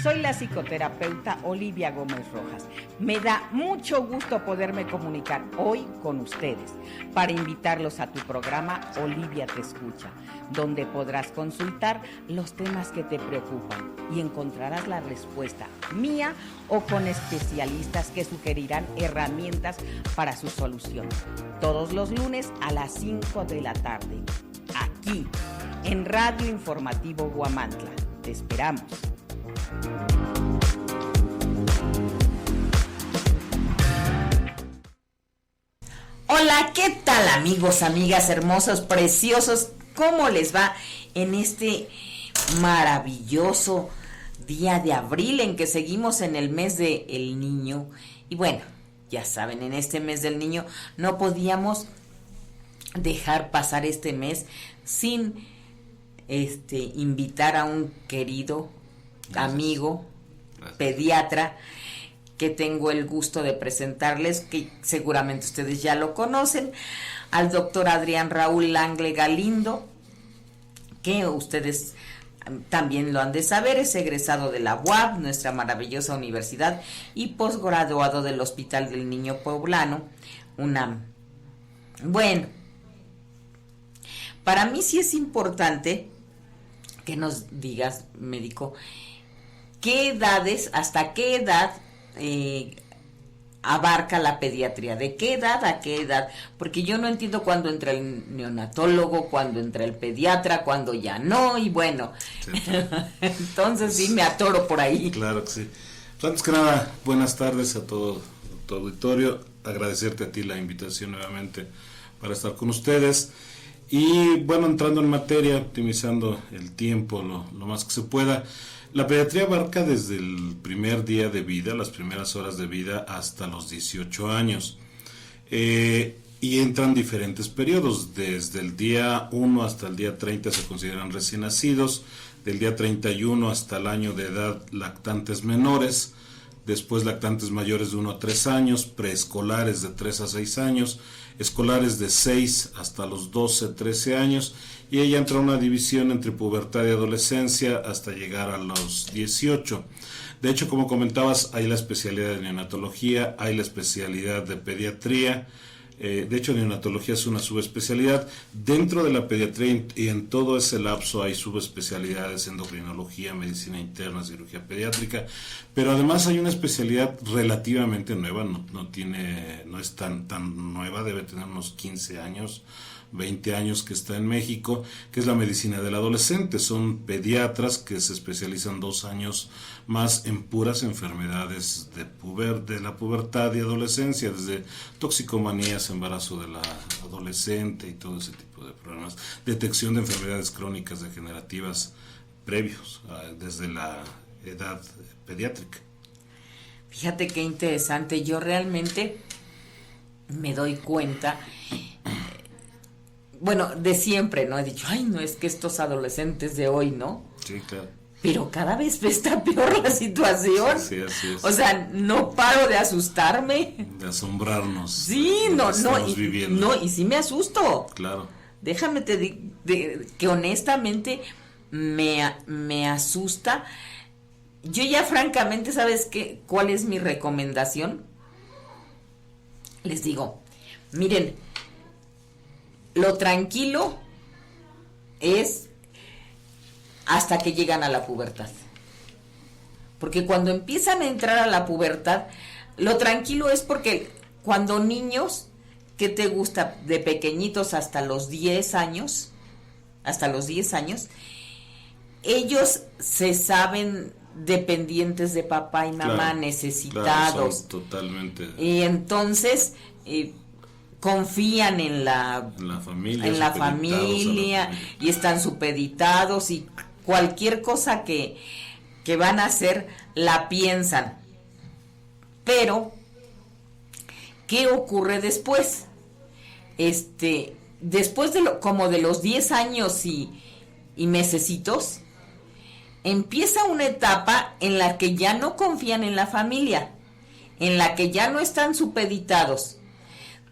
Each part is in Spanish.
Soy la psicoterapeuta Olivia Gómez Rojas. Me da mucho gusto poderme comunicar hoy con ustedes para invitarlos a tu programa Olivia Te Escucha, donde podrás consultar los temas que te preocupan y encontrarás la respuesta mía o con especialistas que sugerirán herramientas para su solución. Todos los lunes a las 5 de la tarde, aquí en Radio Informativo Huamantla. Te esperamos. Hola, ¿qué tal amigos, amigas, hermosos, preciosos? ¿Cómo les va en este maravilloso día de abril en que seguimos en el mes del niño? Y bueno, ya saben, en este mes del niño no podíamos dejar pasar este mes sin invitar a un querido amigo, pediatra, que tengo el gusto de presentarles, que seguramente ustedes ya lo conocen, al doctor Adrián Raúl Langle Galindo, que ustedes también lo han de saber, es egresado de la UAP, nuestra maravillosa universidad, y posgraduado del Hospital del Niño Poblano, UNAM. Bueno, para mí sí es importante que nos digas, médico, qué edades, hasta qué edad abarca la pediatría, de qué edad a qué edad, porque yo no entiendo cuándo entra el neonatólogo, cuándo entra el pediatra, cuándo ya no, y bueno, sí. Entonces sí me atoro por ahí. Claro que sí. Antes que nada, buenas tardes a todo tu auditorio, agradecerte a ti la invitación nuevamente para estar con ustedes, y bueno, entrando en materia, optimizando el tiempo lo más que se pueda. La pediatría abarca desde el primer día de vida, las primeras horas de vida, hasta los 18 años. Y entran diferentes periodos. Desde el día 1 hasta el día 30 se consideran recién nacidos. Del día 31 hasta el año de edad, lactantes menores. Después lactantes mayores de 1 a 3 años. Preescolares de 3 a 6 años. Escolares de 6 hasta los 12, 13 años. Y ella entra una división entre pubertad y adolescencia hasta llegar a los 18. De hecho, como comentabas, hay la especialidad de neonatología, hay la especialidad de pediatría. De hecho, neonatología es una subespecialidad. Dentro de la pediatría y en todo ese lapso hay subespecialidades: endocrinología, medicina interna, cirugía pediátrica. Pero además hay una especialidad relativamente nueva, no es tan nueva, debe tener unos 15 años, 20 años que está en México, que es la medicina del adolescente. Son pediatras que se especializan 2 años más en puras enfermedades de la pubertad y adolescencia, desde toxicomanías, embarazo de la adolescente y todo ese tipo de problemas, detección de enfermedades crónicas degenerativas previos, desde la edad pediátrica. Fíjate qué interesante, yo realmente me doy cuenta, bueno, de siempre, ¿no? He dicho, ay, no, es que estos adolescentes de hoy, ¿no? Sí, claro. Pero cada vez está peor la situación. Sí, así es. O sea, no paro de asustarme. De asombrarnos. Sí, no, y sí me asusto. Claro. Déjame que honestamente me asusta. Yo ya francamente, ¿sabes cuál es mi recomendación? Les digo, miren, lo tranquilo es hasta que llegan a la pubertad. Porque cuando empiezan a entrar a la pubertad, lo tranquilo es porque cuando niños, ¿qué te gusta? De pequeñitos hasta los 10 años, ellos se saben dependientes de papá y mamá, claro, necesitados. Claro, totalmente. Y entonces confían en la familia y están supeditados, y cualquier cosa que van a hacer la piensan. Pero ¿qué ocurre después? Después como de los 10 años y mesecitos, empieza una etapa en la que ya no confían en la familia, en la que ya no están supeditados.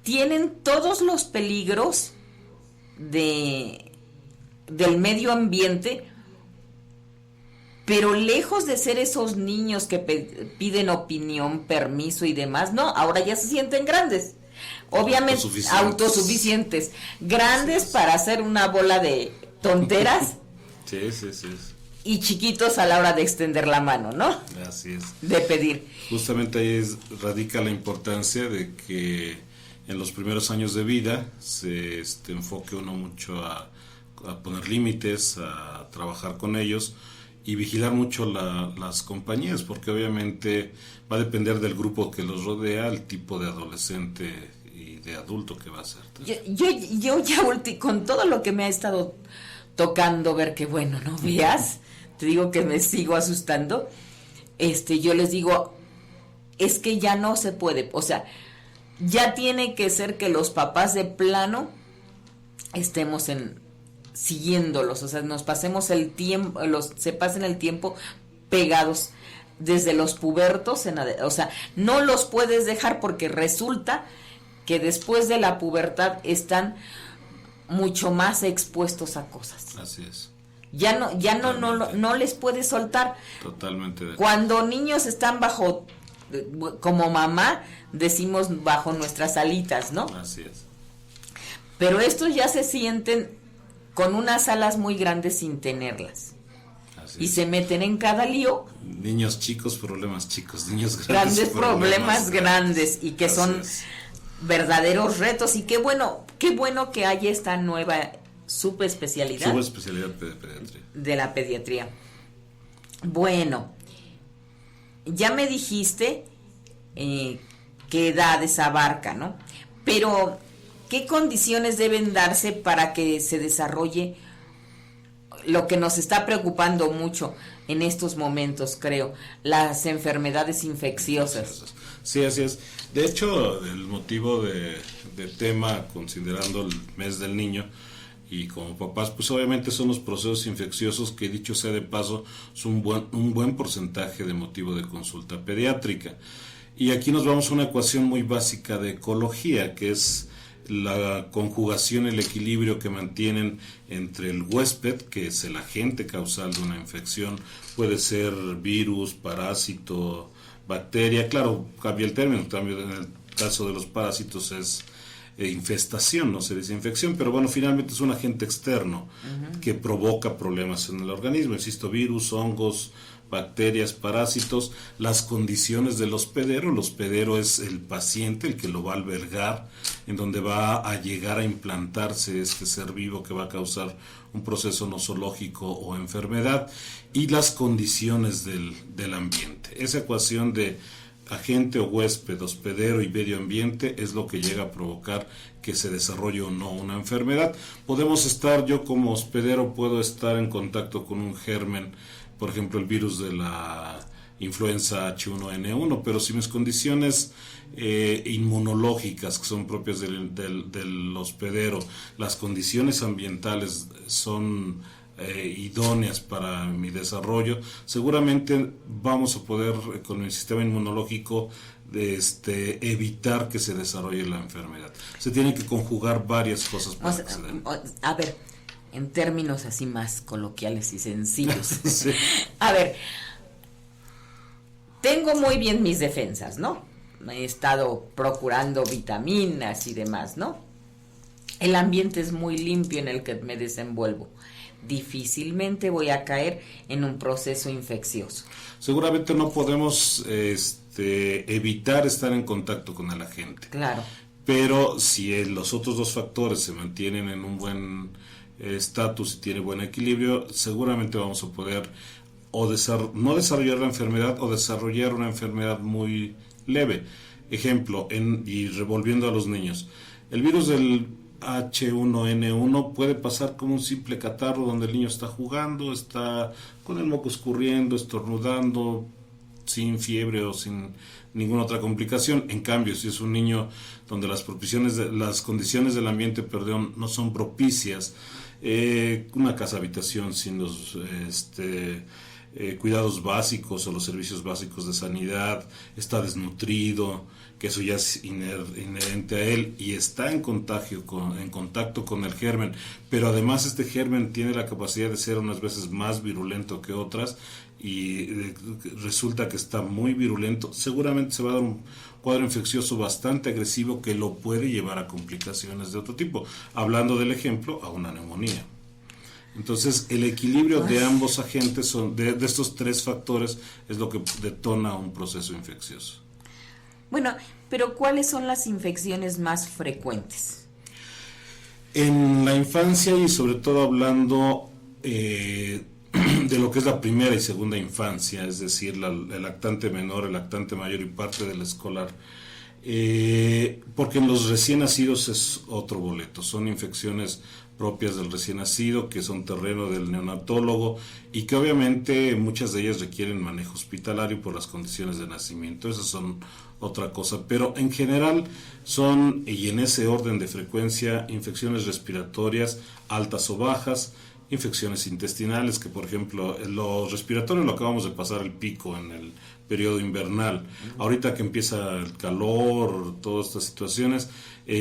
Tienen todos los peligros del medio ambiente pero lejos de ser esos niños que piden opinión, permiso y demás, no, ahora ya se sienten grandes, obviamente autosuficientes, grandes para hacer una bola de tonteras. Sí. Y chiquitos a la hora de extender la mano, ¿no? Así es. De pedir. Justamente ahí radica la importancia de que en los primeros años de vida se enfoque uno mucho a poner límites, a trabajar con ellos y vigilar mucho las compañías, porque obviamente va a depender del grupo que los rodea, el tipo de adolescente y de adulto que va a ser. Yo ya con todo lo que me ha estado tocando ver, que bueno, no veas, te digo que me sigo asustando, yo les digo, es que ya no se puede, o sea, ya tiene que ser que los papás de plano estemos siguiéndolos, o sea, nos pasemos el tiempo, se pasen el tiempo pegados desde los pubertos, o sea, no los puedes dejar porque resulta que después de la pubertad están mucho más expuestos a cosas. Así es. Ya no les puedes soltar. Totalmente. Cuando niños están bajo, como mamá, decimos bajo nuestras alitas, ¿no? Así es. Pero estos ya se sienten con unas alas muy grandes sin tenerlas. Así y es. Se meten en cada lío. Niños chicos, problemas chicos. Niños grandes problemas grandes. Y que así son verdaderos retos. Y qué bueno que haya esta nueva subespecialidad. Subespecialidad de pediatría. De la pediatría. Bueno, ya me dijiste qué edades abarca, ¿no? Pero ¿qué condiciones deben darse para que se desarrolle lo que nos está preocupando mucho en estos momentos, creo, las enfermedades infecciosas? Sí, así es. De hecho, el motivo de tema, considerando el mes del niño, y como papás, pues obviamente son los procesos infecciosos que, dicho sea de paso, son un buen porcentaje de motivo de consulta pediátrica. Y aquí nos vamos a una ecuación muy básica de ecología, que es la conjugación, el equilibrio que mantienen entre el huésped, que es el agente causal de una infección, puede ser virus, parásito, bacteria, claro, cambia el término, en el caso de los parásitos es infestación, no se dice infección, pero bueno, finalmente es un agente externo que provoca problemas en el organismo, insisto, virus, hongos, bacterias, parásitos, las condiciones del hospedero. El hospedero es el paciente, el que lo va a albergar, en donde va a llegar a implantarse este ser vivo que va a causar un proceso nosológico o enfermedad, y las condiciones del ambiente. Esa ecuación de agente o huésped, hospedero y medio ambiente es lo que llega a provocar que se desarrolle o no una enfermedad. Yo como hospedero puedo estar en contacto con un germen, por ejemplo el virus de la influenza H1N1, pero si mis condiciones inmunológicas, que son propias del hospedero, las condiciones ambientales son idóneas para mi desarrollo, seguramente vamos a poder con el sistema inmunológico evitar que se desarrolle la enfermedad. Se tienen que conjugar varias cosas para que se den. A ver, en términos así más coloquiales y sencillos. Sí. A ver, tengo muy bien mis defensas, ¿no? He estado procurando vitaminas y demás, ¿no? El ambiente es muy limpio en el que me desenvuelvo. Difícilmente voy a caer en un proceso infeccioso. Seguramente no podemos evitar estar en contacto con el agente. Claro. Pero si los otros dos factores se mantienen en un buen estatus y tiene buen equilibrio, seguramente vamos a poder no desarrollar la enfermedad o desarrollar una enfermedad muy leve. Ejemplo, y revolviendo a los niños, el virus del H1N1 puede pasar como un simple catarro donde el niño está jugando, está con el moco escurriendo, estornudando, sin fiebre o sin ninguna otra complicación. En cambio, si es un niño donde las condiciones del ambiente, no son propicias, una casa habitación sin los cuidados básicos o los servicios básicos de sanidad, está desnutrido, que eso ya es inherente a él y está en contacto con el germen, pero además este germen tiene la capacidad de ser unas veces más virulento que otras y resulta que está muy virulento, seguramente se va a dar un cuadro infeccioso bastante agresivo que lo puede llevar a complicaciones de otro tipo, hablando del ejemplo, a una neumonía. Entonces, el equilibrio de ambos agentes, de estos tres factores, es lo que detona un proceso infeccioso. Bueno, pero ¿cuáles son las infecciones más frecuentes? En la infancia y sobre todo hablando de lo que es la primera y segunda infancia, es decir, el lactante menor, el lactante mayor y parte del escolar, porque en los recién nacidos es otro boleto, son infecciones propias del recién nacido, que son terreno del neonatólogo y que obviamente muchas de ellas requieren manejo hospitalario por las condiciones de nacimiento, esas son otra cosa, pero en general son, y en ese orden de frecuencia, infecciones respiratorias altas o bajas, infecciones intestinales, que por ejemplo los respiratorios lo acabamos de pasar el pico en el periodo invernal, ahorita que empieza el calor, todas estas situaciones,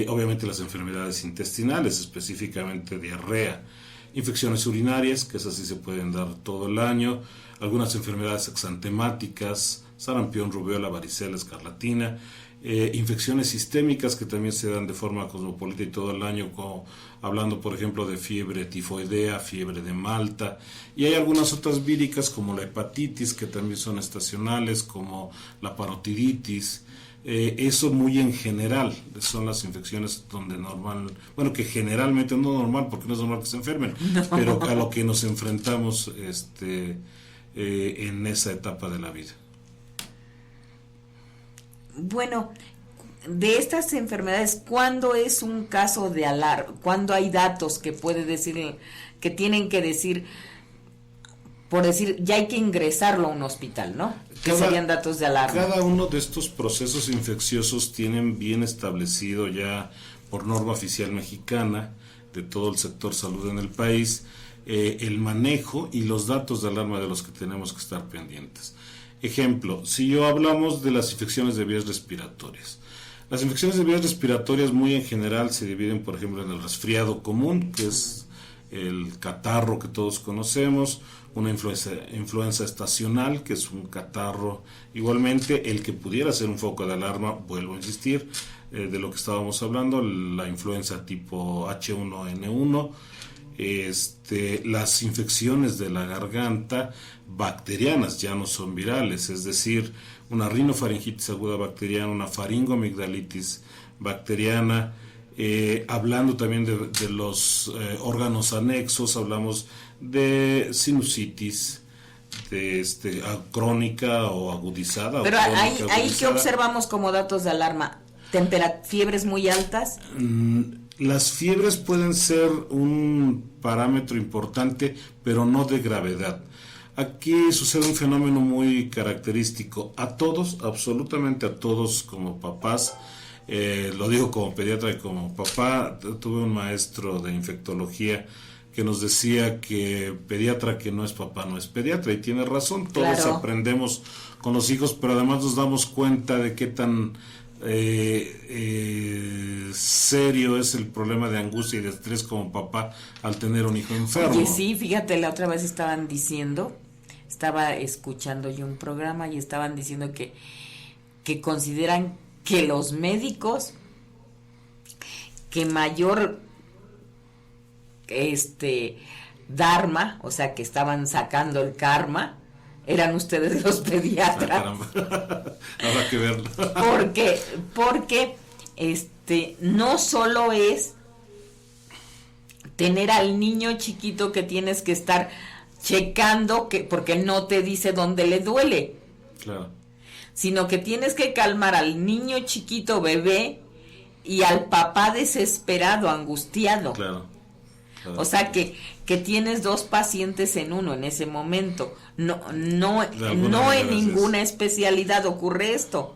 obviamente las enfermedades intestinales, específicamente diarrea, infecciones urinarias, que esas sí se pueden dar todo el año, algunas enfermedades exantemáticas, sarampión, rubiola, varicela, escarlatina, infecciones sistémicas que también se dan de forma cosmopolita y todo el año, como hablando por ejemplo de fiebre tifoidea, fiebre de Malta, y hay algunas otras víricas como la hepatitis que también son estacionales, como la parotiditis. Eso muy en general son las infecciones donde que generalmente no normal, porque no es normal que se enfermen, pero a lo que nos enfrentamos en esa etapa de la vida. Bueno, de estas enfermedades, ¿cuándo es un caso de alarma? ¿Cuándo hay datos que puede decir, que tienen que decir, por decir, ya hay que ingresarlo a un hospital, ¿no? ¿Qué serían datos de alarma? Cada uno de estos procesos infecciosos tienen bien establecido ya por norma oficial mexicana de todo el sector salud en el país el manejo y los datos de alarma de los que tenemos que estar pendientes. Ejemplo, si yo hablamos de las infecciones de vías respiratorias. Las infecciones de vías respiratorias muy en general se dividen, por ejemplo, en el resfriado común, que es el catarro que todos conocemos, una influenza estacional, que es un catarro igualmente, el que pudiera ser un foco de alarma, vuelvo a insistir, de lo que estábamos hablando, la influenza tipo H1N1, las infecciones de la garganta bacterianas, ya no son virales, es decir, una rinofaringitis aguda bacteriana, una faringoamigdalitis bacteriana, hablando también de los órganos anexos, hablamos de sinusitis, crónica o agudizada. Pero ahí ¿qué observamos como datos de alarma? ¿Fiebres muy altas? Las fiebres pueden ser un parámetro importante, pero no de gravedad. Aquí sucede un fenómeno muy característico. A todos, absolutamente a todos como papás, lo digo como pediatra y como papá, tuve un maestro de infectología que nos decía que pediatra que no es papá no es pediatra, y tiene razón, todos claro. Aprendemos con los hijos, pero además nos damos cuenta de qué tan serio es el problema de angustia y de estrés como papá al tener un hijo enfermo. Oye, sí, fíjate, la otra vez estaba escuchando yo un programa y estaban diciendo que consideran que los médicos que mayor dharma, o sea, que estaban sacando el karma, eran ustedes los pediatras. Habrá que verlo. Porque no solo es tener al niño chiquito que tienes que estar checando porque no te dice dónde le duele. Claro. Sino que tienes que calmar al niño chiquito bebé y al papá desesperado, angustiado. Claro. O sea que tienes dos pacientes en uno en ese momento. No en ninguna especialidad ocurre esto.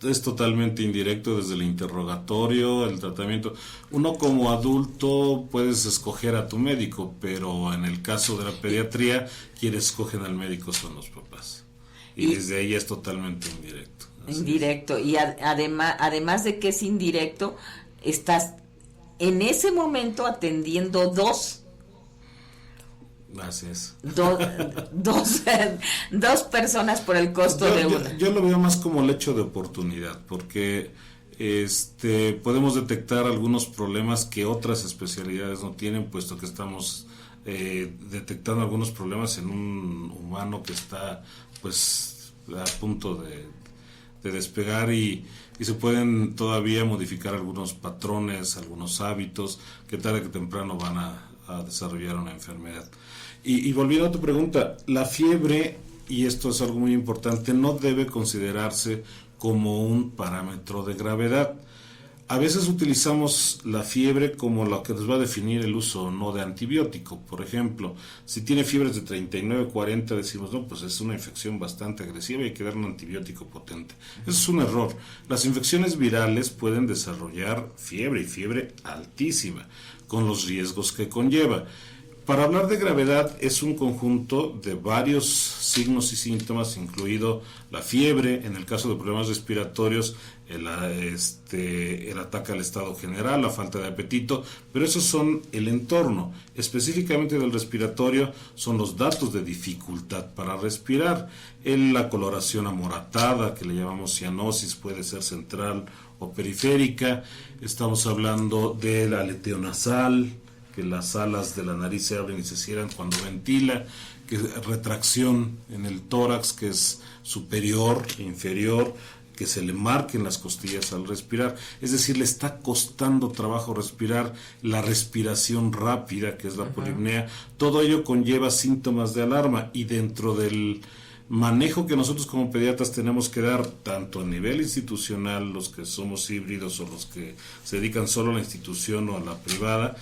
es totalmente indirecto desde el interrogatorio, el tratamiento. Uno como adulto puedes escoger a tu médico, pero en el caso de la pediatría, quienes escogen al médico son los papás. Y desde ahí es totalmente indirecto. Indirecto. Y además de que es indirecto, estás en ese momento atendiendo dos. Así es. Dos personas por el costo de una. Yo lo veo más como el hecho de oportunidad, porque podemos detectar algunos problemas que otras especialidades no tienen, puesto que estamos detectando algunos problemas en un humano que está pues a punto de despegar y se pueden todavía modificar algunos patrones, algunos hábitos que tarde que temprano van a desarrollar una enfermedad. Y volviendo a tu pregunta, la fiebre, y esto es algo muy importante, no debe considerarse como un parámetro de gravedad. A veces utilizamos la fiebre como lo que nos va a definir el uso o no de antibiótico. Por ejemplo, si tiene fiebres de 39, 40, decimos, no, pues es una infección bastante agresiva y hay que dar un antibiótico potente. Eso es un error. Las infecciones virales pueden desarrollar fiebre y fiebre altísima, con los riesgos que conlleva. Para hablar de gravedad es un conjunto de varios signos y síntomas, incluido la fiebre, en el caso de problemas respiratorios, el ataque al estado general, la falta de apetito, pero esos son el entorno. Específicamente del respiratorio son los datos de dificultad para respirar, la coloración amoratada, que le llamamos cianosis, puede ser central o periférica. Estamos hablando del aleteo nasal, que las alas de la nariz se abren y se cierran cuando ventila, que retracción en el tórax, que es superior e inferior, que se le marquen las costillas al respirar, es decir, le está costando trabajo respirar, la respiración rápida, que es la polipnea, todo ello conlleva síntomas de alarma, y dentro del manejo que nosotros como pediatras tenemos que dar, tanto a nivel institucional, los que somos híbridos o los que se dedican solo a la institución o a la privada,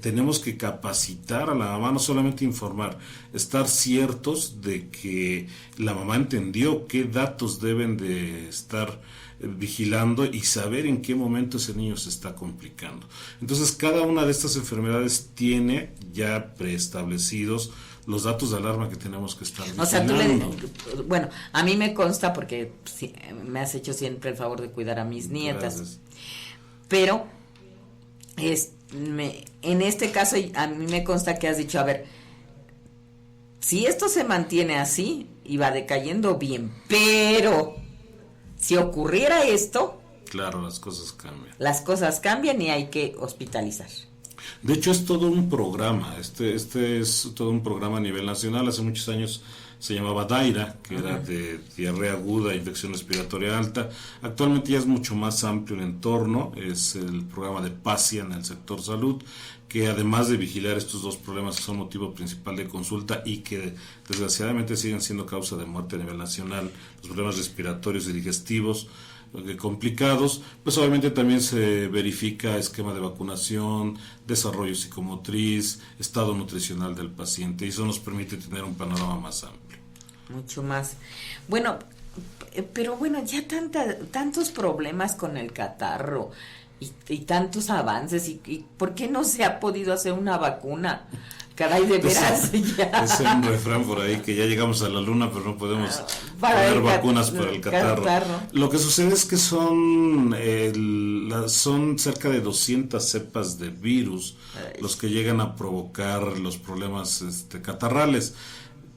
tenemos que capacitar a la mamá, no solamente informar, estar ciertos de que la mamá entendió qué datos deben de estar vigilando y saber en qué momento ese niño se está complicando. Entonces, cada una de estas enfermedades tiene ya preestablecidos los datos de alarma que tenemos que estar vigilando. O sea, bueno, a mí me consta porque me has hecho siempre el favor de cuidar a mis nietas. Gracias. Pero en este caso a mí me consta que has dicho, a ver, si esto se mantiene así y va decayendo bien, pero si ocurriera esto, claro, las cosas cambian y hay que hospitalizar. De hecho, es todo un programa, este es todo un programa a nivel nacional. Hace muchos años se llamaba DAIRA, que era de diarrea aguda, infección respiratoria alta. Actualmente ya es mucho más amplio el entorno, es el programa de PASIA en el sector salud, que además de vigilar estos dos problemas que son motivo principal de consulta y que desgraciadamente siguen siendo causa de muerte a nivel nacional, los problemas respiratorios y digestivos complicados, pues obviamente también se verifica esquema de vacunación, desarrollo psicomotriz, estado nutricional del paciente, y eso nos permite tener un panorama más amplio. Mucho más. Bueno, pero bueno, ya tantos problemas con el catarro y tantos avances, y ¿por qué no se ha podido hacer una vacuna? Caray, de veras, ya. Es un refrán por ahí que ya llegamos a la luna, pero no podemos poner vacunas para el catarro. Lo que sucede es que son cerca de 200 cepas de virus los que llegan a provocar los problemas catarrales.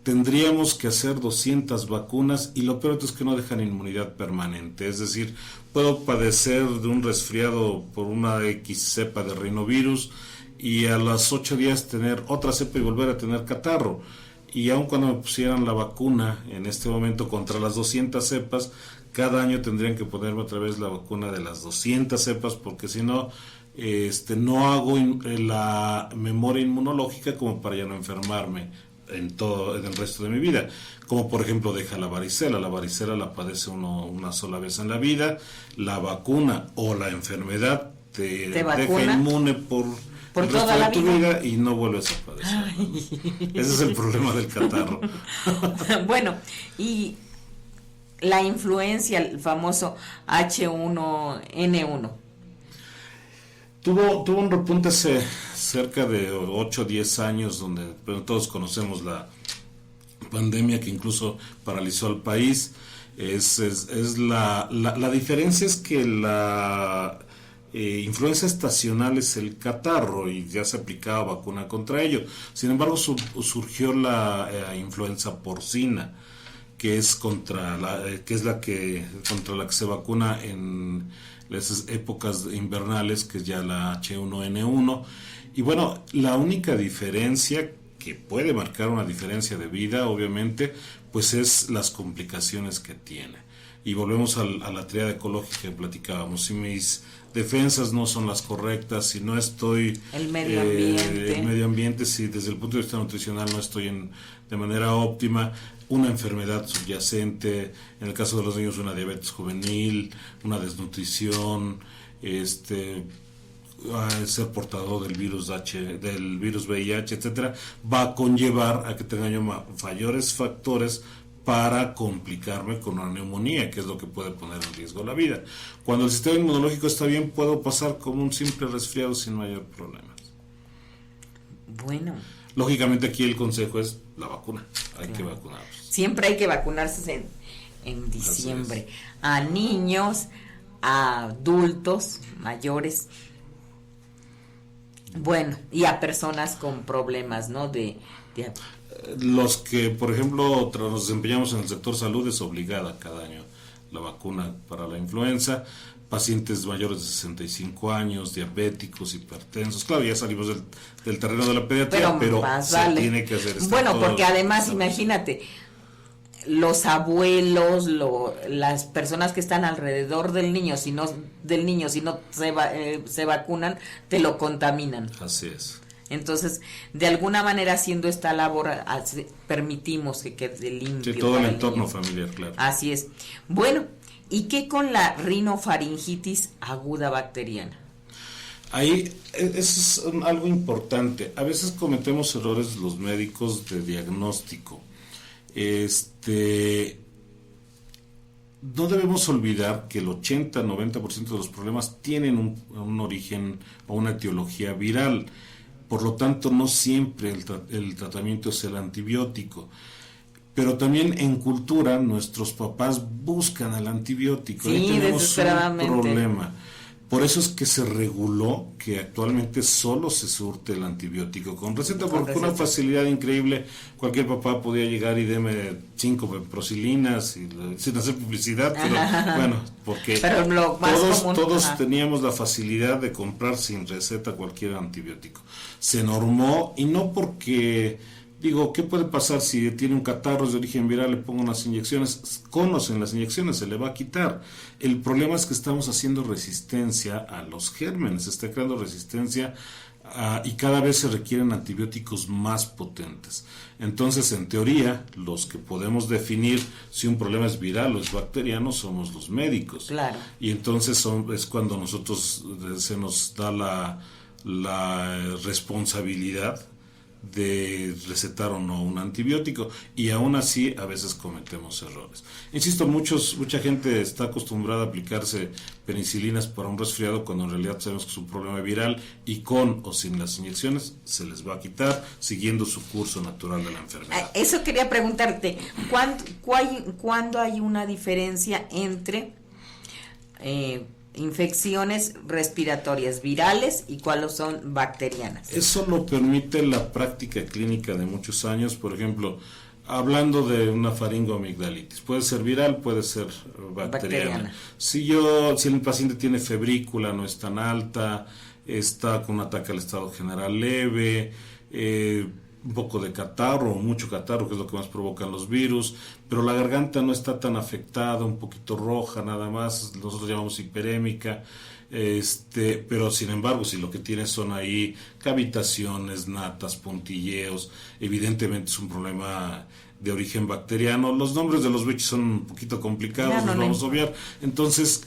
Tendríamos que hacer 200 vacunas, y lo peor es que no dejan inmunidad permanente. Es decir, puedo padecer de un resfriado por una X cepa de rinovirus y a los 8 días tener otra cepa y volver a tener catarro. Y aun cuando me pusieran la vacuna en este momento contra las 200 cepas, cada año tendrían que ponerme otra vez la vacuna de las 200 cepas, porque si no, no hago la memoria inmunológica como para ya no enfermarme en el resto de mi vida. Como por ejemplo deja la varicela la padece uno una sola vez en la vida, la vacuna o la enfermedad te deja inmune por el resto de tu vida y no vuelves a padecer. Ese es el problema del catarro. Bueno, y la influencia, el famoso H1N1? Tuvo un repunte hace cerca de 8 o 10 años, donde todos conocemos la pandemia que incluso paralizó al país. La diferencia es que la influenza estacional es el catarro y ya se aplicaba vacuna contra ello. Sin embargo, surgió la influenza porcina, que es contra la que se vacuna en las épocas invernales, que es ya la H1N1. Y bueno, la única diferencia que puede marcar una diferencia de vida, obviamente, pues es las complicaciones que tiene. Y volvemos a la triada ecológica que platicábamos. Si mis defensas no son las correctas, si no estoy... El medio ambiente. Si desde el punto de vista nutricional no estoy de manera óptima, una enfermedad subyacente, en el caso de los niños una diabetes juvenil, una desnutrición, ser portador del virus VIH, etcétera, va a conllevar a que tenga yo mayores factores para complicarme con una neumonía, que es lo que puede poner en riesgo la vida. Cuando el sistema inmunológico está bien, puedo pasar como un simple resfriado sin mayor problema. Bueno. Lógicamente aquí el consejo es la vacuna. Hay que vacunarse. Siempre hay que vacunarse en diciembre. A niños, a adultos mayores. Bueno, y a personas con problemas, ¿no? Los que, por ejemplo, nos desempeñamos en el sector salud, es obligada cada año la vacuna para la influenza. Pacientes mayores de 65 años, diabéticos, hipertensos. Claro, ya salimos del terreno de la pediatría, pero se tiene que hacer esto. Bueno, porque además, imagínate, los abuelos, las personas que están alrededor del niño, si no se vacunan, te lo contaminan. Así es. Entonces, de alguna manera, haciendo esta labor, permitimos que quede limpio. Sí, todo el entorno familiar, claro. Así es. Bueno, ¿y qué con la rinofaringitis aguda bacteriana? Ahí es algo importante. A veces cometemos errores los médicos de diagnóstico. No debemos olvidar que el 80-90% de los problemas tienen un origen o una etiología viral. Por lo tanto, no siempre el tratamiento es el antibiótico. Pero también en cultura nuestros papás buscan el antibiótico. Sí, ahí tenemos desesperadamente. un problema. Por eso es que se reguló que actualmente solo se surte el antibiótico con receta, porque con una facilidad increíble cualquier papá podía llegar y deme 5 procilinas sin hacer publicidad, pero bueno, porque todos teníamos la facilidad de comprar sin receta cualquier antibiótico. Se normó, y no porque... Digo, ¿qué puede pasar si tiene un catarro de origen viral? Le pongo unas inyecciones, conocen las inyecciones, se le va a quitar. El problema es que estamos haciendo resistencia a los gérmenes, se está creando resistencia y cada vez se requieren antibióticos más potentes. Entonces, en teoría, los que podemos definir si un problema es viral o es bacteriano somos los médicos. Claro. Y entonces es cuando nosotros se nos da la responsabilidad de recetar o no un antibiótico, y aún así a veces cometemos errores. Insisto, mucha gente está acostumbrada a aplicarse penicilinas para un resfriado cuando en realidad sabemos que es un problema viral, y con o sin las inyecciones se les va a quitar siguiendo su curso natural de la enfermedad. Eso quería preguntarte, ¿cuándo hay una diferencia entre infecciones respiratorias virales y cuáles son bacterianas? Eso lo permite la práctica clínica de muchos años. Por ejemplo, hablando de una faringoamigdalitis, puede ser viral, puede ser bacteriana. Si el paciente tiene febrícula, no es tan alta, está con un ataque al estado general leve, un poco de catarro o mucho catarro, que es lo que más provocan los virus, pero la garganta no está tan afectada, un poquito roja nada más, nosotros llamamos hiperémica, pero sin embargo, si lo que tiene son ahí cavitaciones, natas, puntilleos, evidentemente es un problema de origen bacteriano. Los nombres de los bichos son un poquito complicados, los vamos a obviar. Entonces,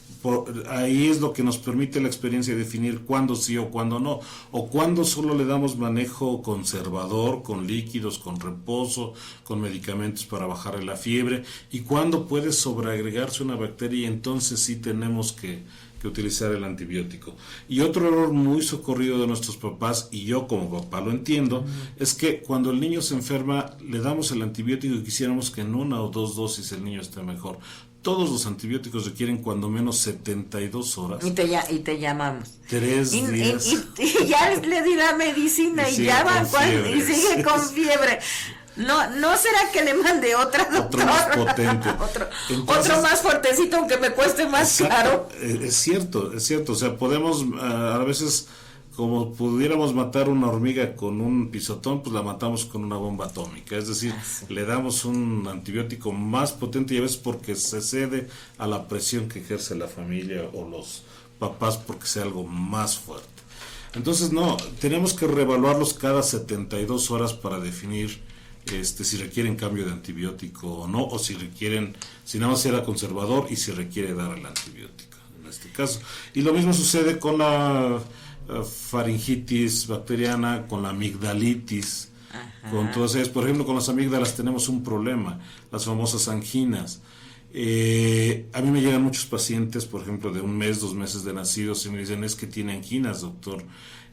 ahí es lo que nos permite la experiencia de definir cuándo sí o cuándo no, o cuándo solo le damos manejo conservador, con líquidos, con reposo, con medicamentos para bajarle la fiebre, y cuándo puede sobreagregarse una bacteria y entonces sí tenemos que utilizar el antibiótico. Y otro error muy socorrido de nuestros papás, y yo como papá lo entiendo, es que cuando el niño se enferma le damos el antibiótico y quisiéramos que en 1 o 2 dosis el niño esté mejor. Todos los antibióticos requieren cuando menos 72 horas. Y te llamamos. 3 días. Y ya le di la medicina y ya van y sigue con fiebre. No será que le mande otra, doctor. Otro más potente. Otro más fuertecito, aunque me cueste más caro. Es cierto. O sea, podemos a veces, como pudiéramos matar una hormiga con un pisotón, pues la matamos con una bomba atómica. Es decir, le damos un antibiótico más potente, y a veces porque se cede a la presión que ejerce la familia o los papás porque sea algo más fuerte. Entonces, no, tenemos que reevaluarlos cada 72 horas para definir si requieren cambio de antibiótico o no, o si nada más era conservador y si requiere dar el antibiótico en este caso. Y lo mismo sucede con la faringitis bacteriana, con la amigdalitis. Ajá. Con todas ellas, por ejemplo, con las amígdalas tenemos un problema, las famosas anginas. A mí me llegan muchos pacientes, por ejemplo, de 1 mes, 2 meses de nacidos, y me dicen, es que tiene anginas, doctor.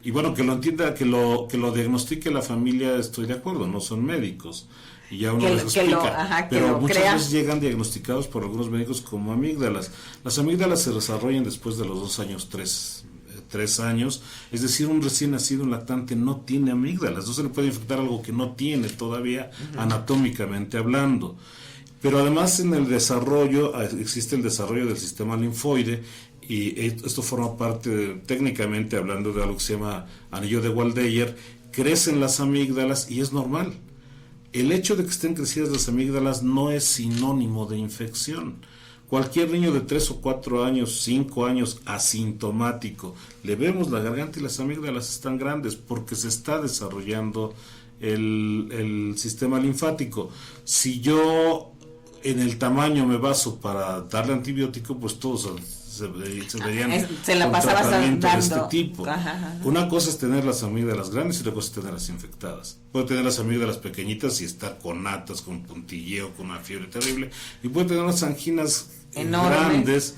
Y bueno, que lo entienda, que lo diagnostique la familia, estoy de acuerdo, no son médicos, y ya uno les explica, pero muchas veces llegan diagnosticados por algunos médicos como amígdalas. Las amígdalas se desarrollan después de los 2 años, 3 años, es decir, un recién nacido, un lactante, no tiene amígdalas, no se le puede infectar algo que no tiene todavía, anatómicamente hablando. Pero además en el desarrollo, existe el desarrollo del sistema linfoide, y esto forma parte, técnicamente hablando, de algo que se llama anillo de Waldeyer. Crecen las amígdalas y es normal. El hecho de que estén crecidas las amígdalas no es sinónimo de infección. Cualquier niño de 3 o 4 años, 5 años, asintomático, le vemos la garganta y las amígdalas están grandes porque se está desarrollando el sistema linfático. Si yo en el tamaño me baso para darle antibiótico, pues todos se verían con tratamiento de este tipo. Ajá. Una cosa es tener las amígdalas grandes y otra cosa es tenerlas infectadas. Puede tener las amígdalas pequeñitas y estar con natas, con puntilleo, con una fiebre terrible, y puede tener unas anginas grandes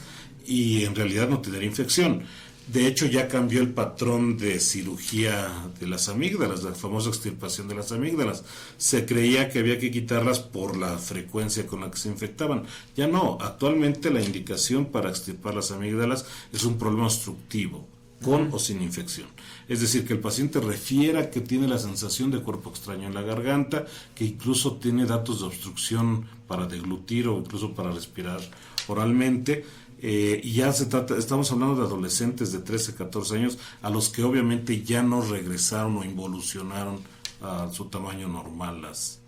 y en realidad no tener infección. De hecho, ya cambió el patrón de cirugía de las amígdalas, la famosa extirpación de las amígdalas. Se creía que había que quitarlas por la frecuencia con la que se infectaban. Ya no, actualmente la indicación para extirpar las amígdalas es un problema obstructivo, con o sin infección. Es decir, que el paciente refiera que tiene la sensación de cuerpo extraño en la garganta, que incluso tiene datos de obstrucción para deglutir o incluso para respirar oralmente. Y ya estamos hablando de adolescentes de 13, 14 años a los que obviamente ya no regresaron o involucionaron a su tamaño normal las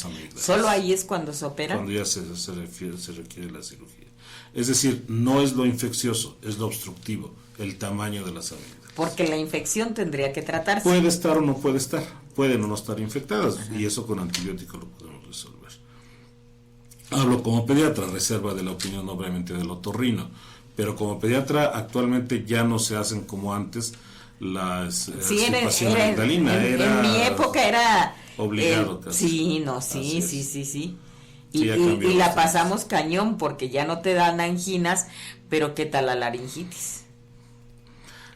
amígdalas. ¿Solo ahí es cuando se opera? Cuando ya se requiere la cirugía. Es decir, no es lo infeccioso, es lo obstructivo, el tamaño de las amígdalas. Porque la infección tendría que tratarse. Puede estar o no puede estar, pueden o no estar infectadas. Ajá. Y eso con antibiótico lo podemos resolver. Hablo como pediatra, reserva de la opinión obviamente del otorrino, pero como pediatra actualmente ya no se hacen como antes las extirpación amigdalina. En mi época era obligado casi. Sí. Y la pasamos cañón porque ya no te dan anginas, pero ¿qué tal la laringitis?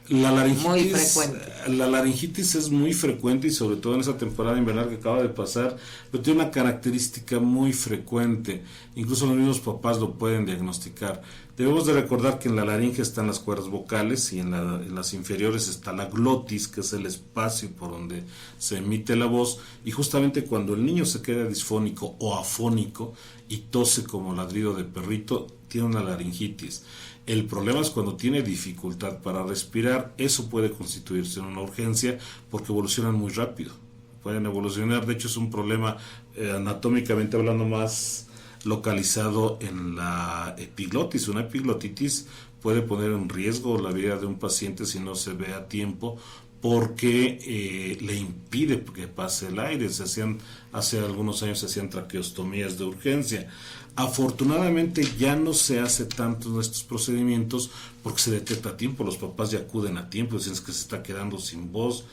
La laringitis, muy frecuente. La laringitis es muy frecuente y sobre todo en esa temporada invernal que acaba de pasar, pero tiene una característica muy frecuente, incluso los mismos papás lo pueden diagnosticar. Debemos de recordar que en la laringe están las cuerdas vocales y en las inferiores está la glotis, que es el espacio por donde se emite la voz, y justamente cuando el niño se queda disfónico o afónico y tose como ladrido de perrito, tiene una laringitis. El problema es cuando tiene dificultad para respirar. Eso puede constituirse en una urgencia porque evolucionan muy rápido. Pueden evolucionar, de hecho es un problema anatómicamente hablando más localizado en la epiglotis. Una epiglotitis puede poner en riesgo la vida de un paciente si no se ve a tiempo porque le impide que pase el aire. Hace algunos años se hacían traqueostomías de urgencia. Afortunadamente ya no se hace tanto de estos procedimientos porque se detecta a tiempo, los papás ya acuden a tiempo, dicen que se está quedando sin voz,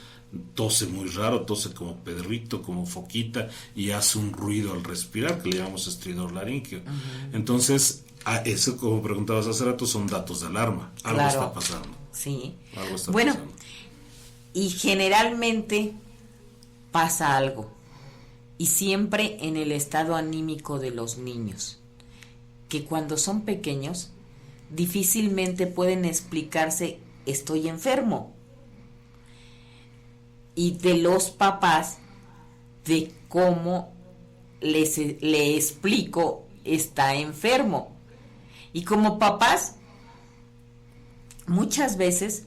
tose muy raro, tose como pedrito, como foquita y hace un ruido al respirar que le llamamos estridor laríngeo. Entonces, eso, como preguntabas hace rato, son datos de alarma, algo está pasando. Sí. Algo está bueno, pasando. Y generalmente pasa algo, y siempre en el estado anímico de los niños, que cuando son pequeños difícilmente pueden explicarse estoy enfermo, y de los papás de cómo le explico está enfermo. Y como papás muchas veces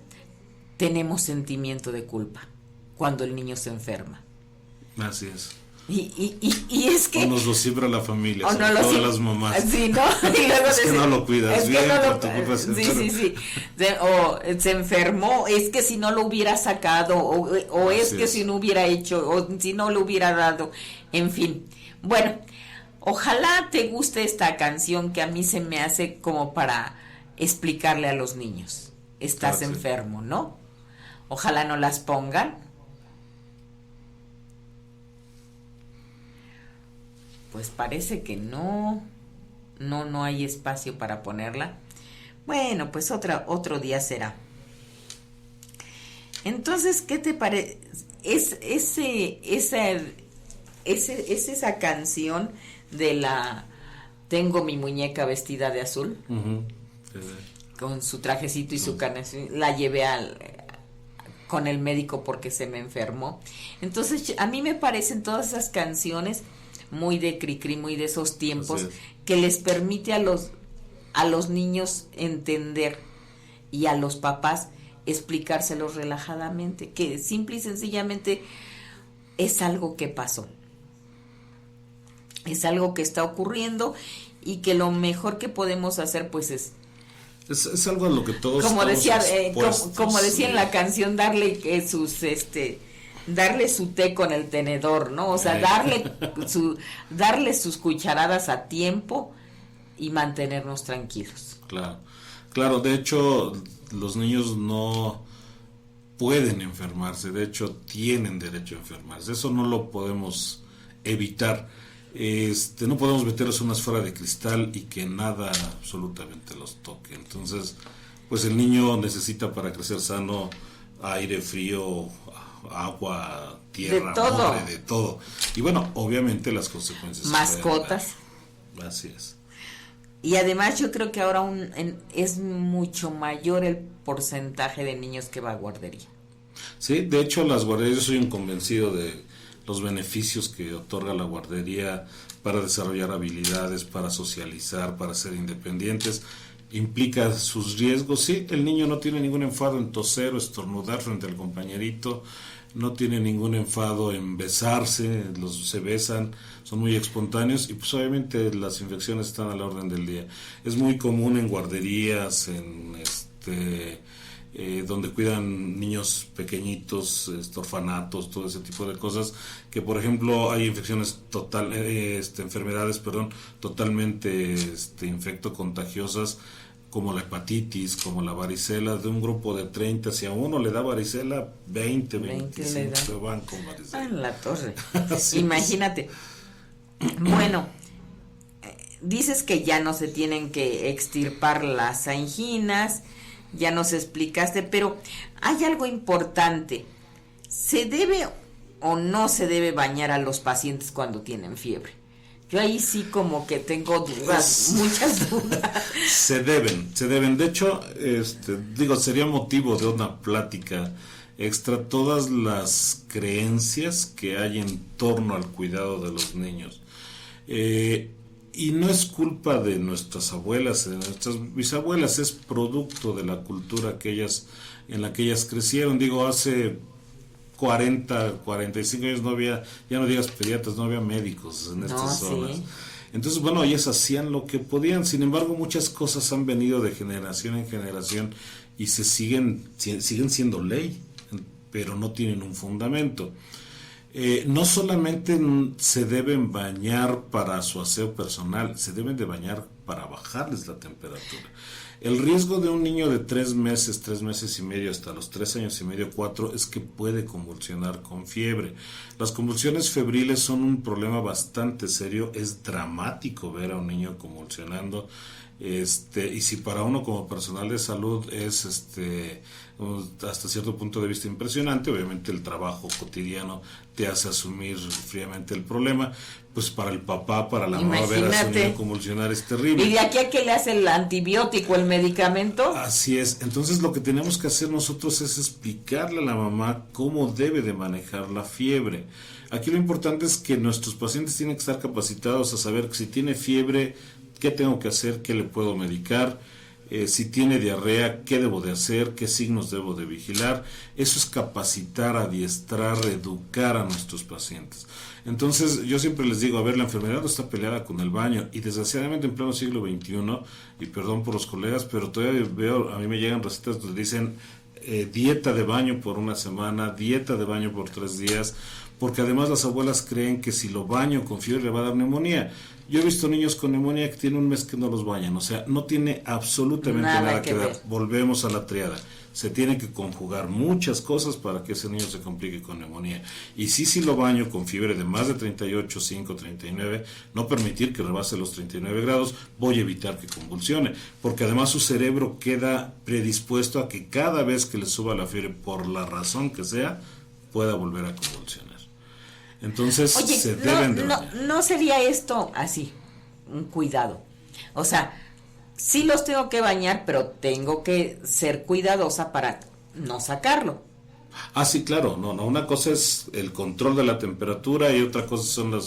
tenemos sentimiento de culpa cuando el niño se enferma. Así es. Y es que... O nos lo siembra la familia, o sobre no todo las mamás. Sí, ¿no? Y luego es que no lo cuidas bien, sí. O se enfermó, es que si no lo hubiera sacado, o es que si no hubiera hecho, o si no lo hubiera dado, en fin. Bueno, ojalá te guste esta canción que a mí se me hace como para explicarle a los niños. Estás enfermo, ¿no? Ojalá no las pongan. Pues parece que no hay espacio para ponerla. Bueno, pues otro día será. Entonces, ¿qué te parece? Es esa canción de la Tengo mi muñeca vestida de azul, con su trajecito y su canción, la llevé con el médico porque se me enfermó. Entonces, a mí me parecen todas esas canciones muy de Cricri, muy de esos tiempos, que les permite a los niños entender, y a los papás explicárselos relajadamente, que simple y sencillamente es algo que pasó, es algo que está ocurriendo, y que lo mejor que podemos hacer pues es algo a lo que todos como decía como decía en la sí. canción, darle darle su té con el tenedor, ¿no? O sea, darle sus cucharadas a tiempo y mantenernos tranquilos. Claro, de hecho los niños no pueden enfermarse, de hecho tienen derecho a enfermarse, eso no lo podemos evitar. No podemos meterlos en una esfera de cristal y que nada absolutamente los toque. Entonces, pues el niño necesita, para crecer sano, aire, frío, agua, tierra, de todo. Y bueno, obviamente las consecuencias. Mascotas. Así es. Y además yo creo que ahora es mucho mayor el porcentaje de niños que va a guardería. Sí, de hecho las guarderías, yo soy un convencido de los beneficios que otorga la guardería para desarrollar habilidades, para socializar, para ser independientes. Implica sus riesgos. Sí, el niño no tiene ningún enfado en toser o estornudar frente al compañerito, no tiene ningún enfado en besarse, se besan, son muy espontáneos, y pues obviamente las infecciones están a la orden del día. Es muy común en guarderías, donde cuidan niños pequeñitos, orfanatos, todo ese tipo de cosas, que por ejemplo hay enfermedades totalmente infectocontagiosas, como la hepatitis, como la varicela. De un grupo de 30, si a uno le da varicela, 25 se van con varicela. En la torre. Imagínate. Bueno, dices que ya no se tienen que extirpar las anginas, ya nos explicaste, pero hay algo importante. ¿Se debe o no se debe bañar a los pacientes cuando tienen fiebre? Yo ahí sí como que tengo dudas, muchas dudas. Se deben. De hecho, sería motivo de una plática extra todas las creencias que hay en torno al cuidado de los niños. Y no es culpa de nuestras abuelas, de nuestras bisabuelas, es producto de la cultura en la que ellas crecieron. Digo, hace 40, 45 años no había, ya no digas pediatras, no había médicos en estas zonas. Sí. Entonces, bueno, ellas hacían lo que podían. Sin embargo, muchas cosas han venido de generación en generación y siguen siendo ley. pero no tienen un fundamento. No solamente se deben bañar para su aseo personal, se deben de bañar para bajarles la temperatura. El riesgo de un niño de 3 meses y medio, hasta los 3 años y medio, 4, es que puede convulsionar con fiebre. Las convulsiones febriles son un problema bastante serio, es dramático ver a un niño convulsionando. Y si para uno como personal de salud es hasta cierto punto de vista impresionante, obviamente el trabajo cotidiano te hace asumir fríamente el problema, pues para el papá, para la mamá, ver a su niño convulsionar es terrible. Y de aquí a que le hace el antibiótico, el medicamento. Así es, entonces lo que tenemos que hacer nosotros es explicarle a la mamá cómo debe de manejar la fiebre. Aquí lo importante es que nuestros pacientes tienen que estar capacitados a saber que si tiene fiebre, qué tengo que hacer, qué le puedo medicar, si tiene diarrea, qué debo de hacer, qué signos debo de vigilar. Eso es capacitar, adiestrar, educar a nuestros pacientes. Entonces yo siempre les digo, a ver, la enfermedad no está peleada con el baño, y desgraciadamente en pleno siglo XXI, y perdón por los colegas, pero todavía veo, a mí me llegan recetas donde dicen dieta de baño por 1 semana, dieta de baño por 3 días, porque además las abuelas creen que si lo baño con fiebre le va a dar neumonía. Yo he visto niños con neumonía que tienen 1 mes que no los bañan, o sea, no tiene absolutamente nada que ver. Volvemos a la triada. Se tienen que conjugar muchas cosas para que ese niño se complique con neumonía. Y si lo baño con fiebre de más de 38, 5, 39, no permitir que rebase los 39 grados, voy a evitar que convulsione, porque además su cerebro queda predispuesto a que cada vez que le suba la fiebre, por la razón que sea, pueda volver a convulsionar. Entonces, oye, se deben de bañar. No sería esto así, un cuidado. O sea, sí los tengo que bañar, pero tengo que ser cuidadosa para no sacarlo. Ah, sí, claro, no, una cosa es el control de la temperatura y otra cosa son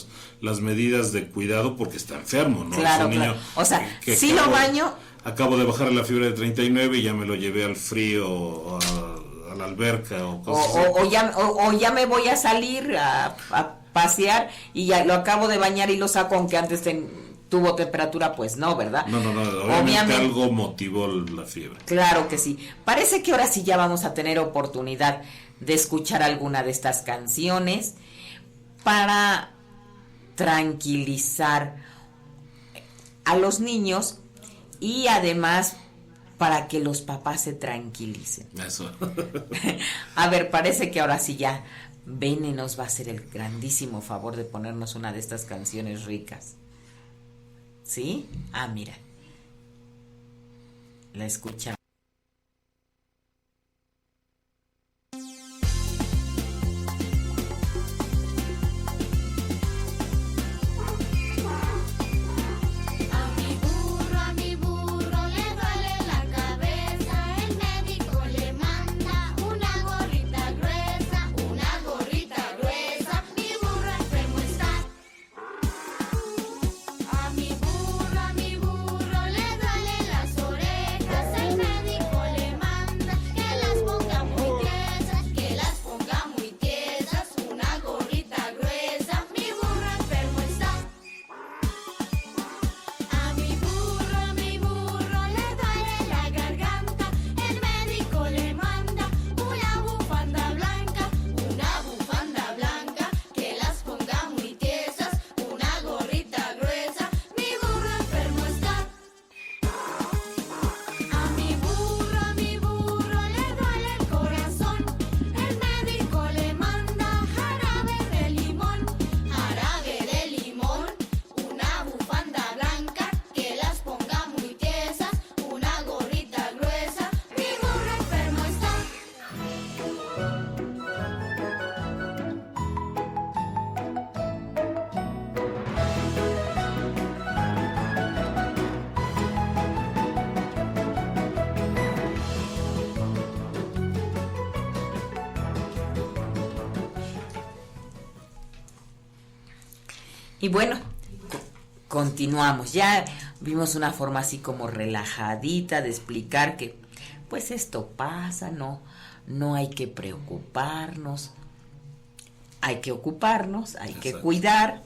las medidas de cuidado porque está enfermo, ¿no? Claro, claro. O sea, sí lo baño. Acabo de bajar la fiebre de 39 y ya me lo llevé al frío o a la alberca o cosas así. O ya me voy a salir a pasear y ya lo acabo de bañar y lo saco, aunque antes tuvo temperatura, pues no, ¿verdad? No, obviamente algo motivó la fiebre. Claro que sí. Parece que ahora sí ya vamos a tener oportunidad de escuchar alguna de estas canciones para tranquilizar a los niños y además para que los papás se tranquilicen. Eso. A ver, parece que ahora sí ya Bene nos va a hacer el grandísimo favor de ponernos una de estas canciones ricas. ¿Sí? Ah, mira. La escuchamos. Y bueno, continuamos. Ya vimos una forma así como relajadita de explicar que pues esto pasa, no hay que preocuparnos, hay que ocuparnos, hay que cuidar,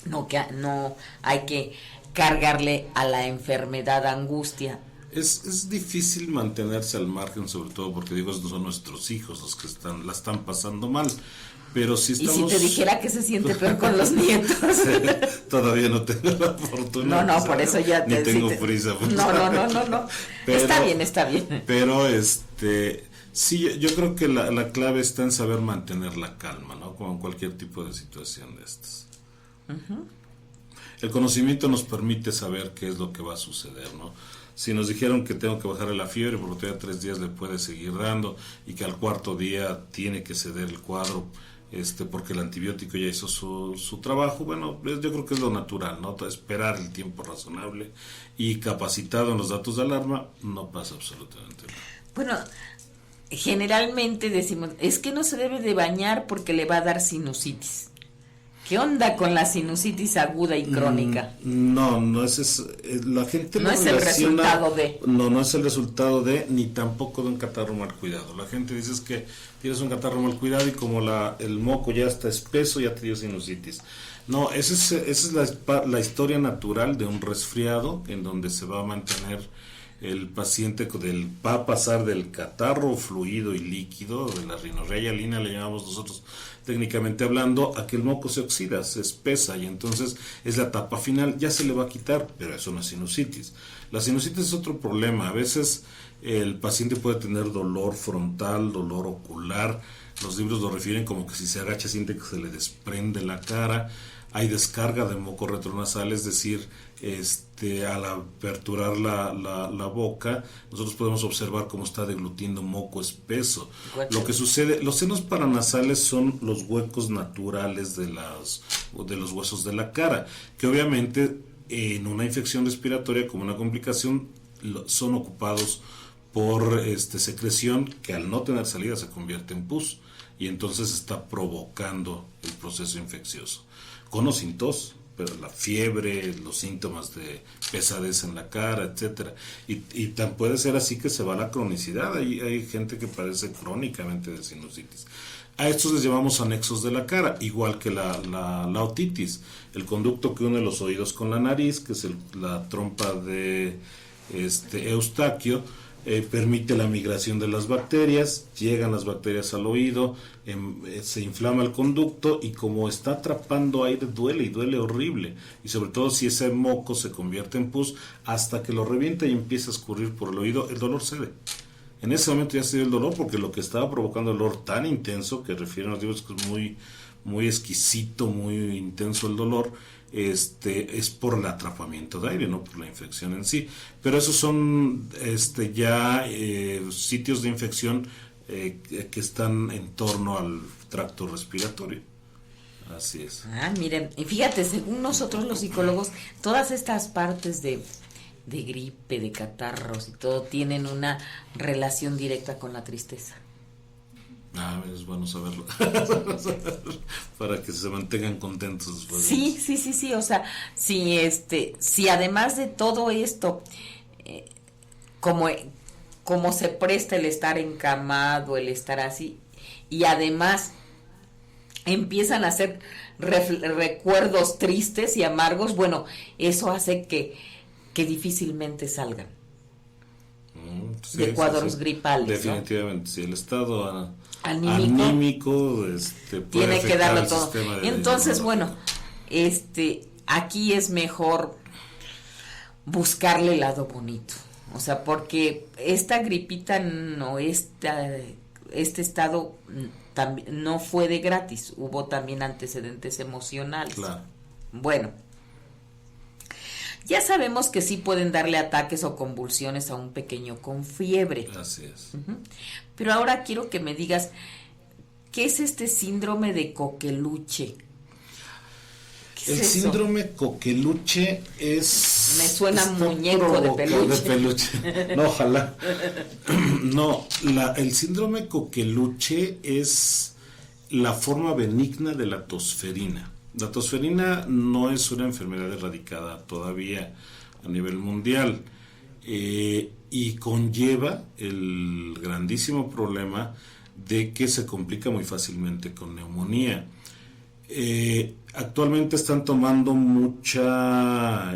no hay que cargarle a la enfermedad angustia Es difícil mantenerse al margen, sobre todo porque digo, son nuestros hijos los que la están pasando mal. Pero si estamos... Y si te dijera que se siente peor con los nietos. Todavía no tengo la fortuna. No, por eso ya ni tengo prisa. Pues. No. Pero, está bien. Pero sí, yo creo que la clave está en saber mantener la calma, ¿no? Como en cualquier tipo de situación de estas. Uh-huh. El conocimiento nos permite saber qué es lo que va a suceder, ¿no? Si nos dijeron que tengo que bajarle la fiebre, porque todavía 3 días le puede seguir dando y que al 4.º día tiene que ceder el cuadro, porque el antibiótico ya hizo su trabajo, bueno, yo creo que es lo natural, ¿no? Esperar el tiempo razonable y capacitado en los datos de alarma, no pasa absolutamente nada. Bueno, generalmente decimos, es que no se debe de bañar porque le va a dar sinusitis. ¿Qué onda con la sinusitis aguda y crónica? No es la gente no es el resultado de. No es el resultado de, ni tampoco de un catarro mal cuidado. La gente dice es que tienes un catarro mal cuidado y como el moco ya está espeso, ya te dio sinusitis. No, esa es la historia natural de un resfriado en donde se va a mantener el paciente, va a pasar del catarro fluido y líquido, de la rinorrea hialina le llamamos nosotros técnicamente hablando, a que el moco se oxida, se espesa y entonces es la etapa final, ya se le va a quitar, pero eso no es sinusitis. La sinusitis es otro problema, a veces el paciente puede tener dolor frontal, dolor ocular, los libros lo refieren como que si se agacha siente que se le desprende la cara, hay descarga de moco retronasal, es decir, al aperturar la boca, nosotros podemos observar cómo está deglutiendo moco espeso. Lo que sucede, los senos paranasales son los huecos naturales de los huesos de la cara, que obviamente en una infección respiratoria como una complicación son ocupados por secreción que al no tener salida se convierte en pus y entonces está provocando el proceso infeccioso. Con o sin tos, pero la fiebre, los síntomas de pesadez en la cara, etcétera, y tan puede ser así que se va a la cronicidad. Hay gente que padece crónicamente de sinusitis. A estos les llamamos anexos de la cara, igual que la otitis, el conducto que une los oídos con la nariz, que es la trompa de Eustaquio, permite la migración de las bacterias, llegan las bacterias al oído, se inflama el conducto y como está atrapando aire duele horrible y sobre todo si ese moco se convierte en pus hasta que lo revienta y empieza a escurrir por el oído, el dolor cede. En ese momento ya cede el dolor porque lo que estaba provocando el dolor tan intenso que refieren los libros que es muy, muy exquisito, muy intenso el dolor, es por el atrapamiento de aire, no por la infección en sí, pero esos son ya sitios de infección que están en torno al tracto respiratorio. Así es. Miren, y fíjate, según nosotros los psicólogos, todas estas partes de gripe, de catarros y todo tienen una relación directa con la tristeza. Es bueno saberlo. Para que se mantengan contentos después. Sí, o sea, si además de todo esto, como se presta el estar encamado, el estar así, y además empiezan a hacer recuerdos tristes y amargos, bueno, eso hace que difícilmente salgan de cuadros gripales. Definitivamente, ¿no? Si el estado anímico tiene que darlo todo. Entonces, bueno, aquí es mejor buscarle el lado bonito. O sea, porque esta gripita este estado no fue de gratis, hubo también antecedentes emocionales. Claro. Bueno, ya sabemos que sí pueden darle ataques o convulsiones a un pequeño con fiebre. Así es. Uh-huh. Pero ahora quiero que me digas, ¿qué es este síndrome de Coqueluche? El síndrome Coqueluche es... Me suena muñeco de peluche. No, ojalá. No, el síndrome Coqueluche es la forma benigna de la tosferina. La tosferina no es una enfermedad erradicada todavía a nivel mundial y conlleva el grandísimo problema de que se complica muy fácilmente con neumonía. Actualmente están tomando mucha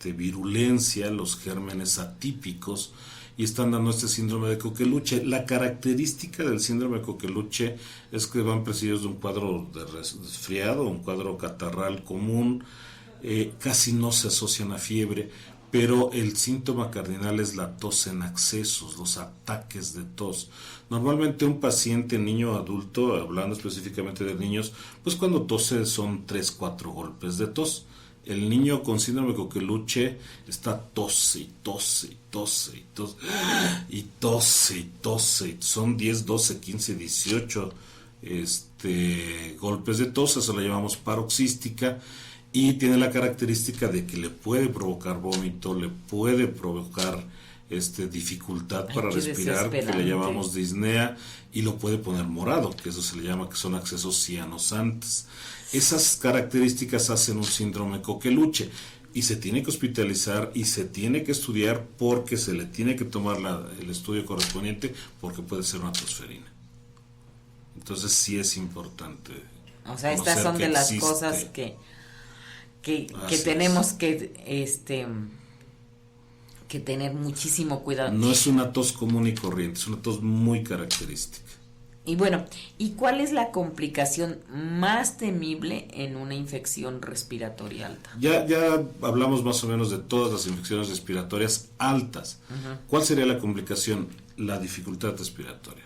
virulencia los gérmenes atípicos y están dando este síndrome de Coqueluche. La característica del síndrome de Coqueluche es que van precedidos de un cuadro de resfriado, un cuadro catarral común, casi no se asocian a fiebre, pero el síntoma cardinal es la tos en accesos, los ataques de tos. Normalmente un paciente, niño o adulto, hablando específicamente de niños, pues cuando tose son 3-4 golpes de tos. El niño con síndrome de Coqueluche está tose y tose y tose y tose y tose y tose. Son 10, 12, 15, 18 golpes de tos, eso la llamamos paroxística. Y tiene la característica de que le puede provocar vómito, le puede provocar dificultad para respirar, que le llamamos disnea, y lo puede poner morado, que eso se le llama que son accesos cianosantes. Esas características hacen un síndrome Coqueluche y se tiene que hospitalizar y se tiene que estudiar porque se le tiene que tomar el estudio correspondiente porque puede ser una tosferina. Entonces sí es importante. O sea, estas son de las cosas que tenemos que tener muchísimo cuidado. No es una tos común y corriente, es una tos muy característica. Y bueno, ¿y cuál es la complicación más temible en una infección respiratoria alta? Ya hablamos más o menos de todas las infecciones respiratorias altas. Uh-huh. ¿Cuál sería la complicación? La dificultad respiratoria.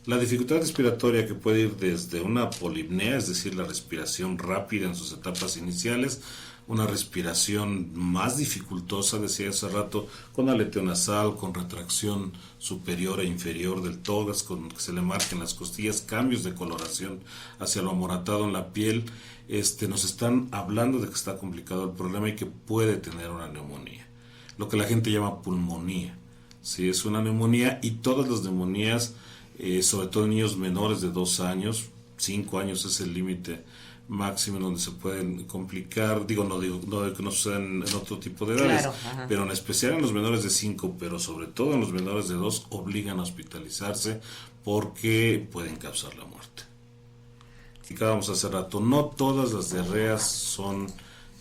La dificultad respiratoria que puede ir desde una polipnea, es decir, la respiración rápida en sus etapas iniciales, una respiración más dificultosa, decía hace rato, con aleteo nasal, con retracción superior e inferior del tórax, con que se le marquen las costillas, cambios de coloración hacia lo amoratado en la piel. Nos están hablando de que está complicado el problema y que puede tener una neumonía, lo que la gente llama pulmonía. Sí, es una neumonía, y todas las neumonías, sobre todo en niños menores de 2 años, 5 años es el límite máximo en donde se pueden complicar. No digo que no sucedan en otro tipo de edades, claro, pero en especial en los menores de 5, pero sobre todo en los menores de 2, obligan a hospitalizarse porque pueden causar la muerte. Explicábamos hace rato, no todas las diarreas son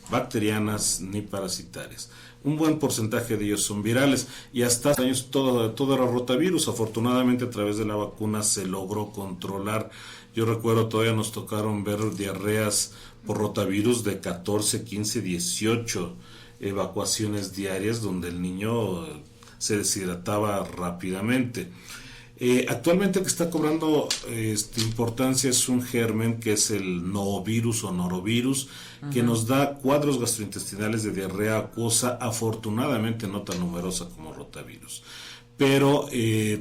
bacterianas ni parasitarias. Un buen porcentaje de ellos son virales, y hasta hace años todo era rotavirus. Afortunadamente a través de la vacuna se logró controlar. Yo recuerdo, todavía nos tocaron ver diarreas por rotavirus de 14, 15, 18 evacuaciones diarias donde el niño se deshidrataba rápidamente. Actualmente el que está cobrando importancia es un germen que es el noovirus o norovirus, uh-huh, que nos da cuadros gastrointestinales de diarrea acuosa, afortunadamente no tan numerosa como rotavirus. Pero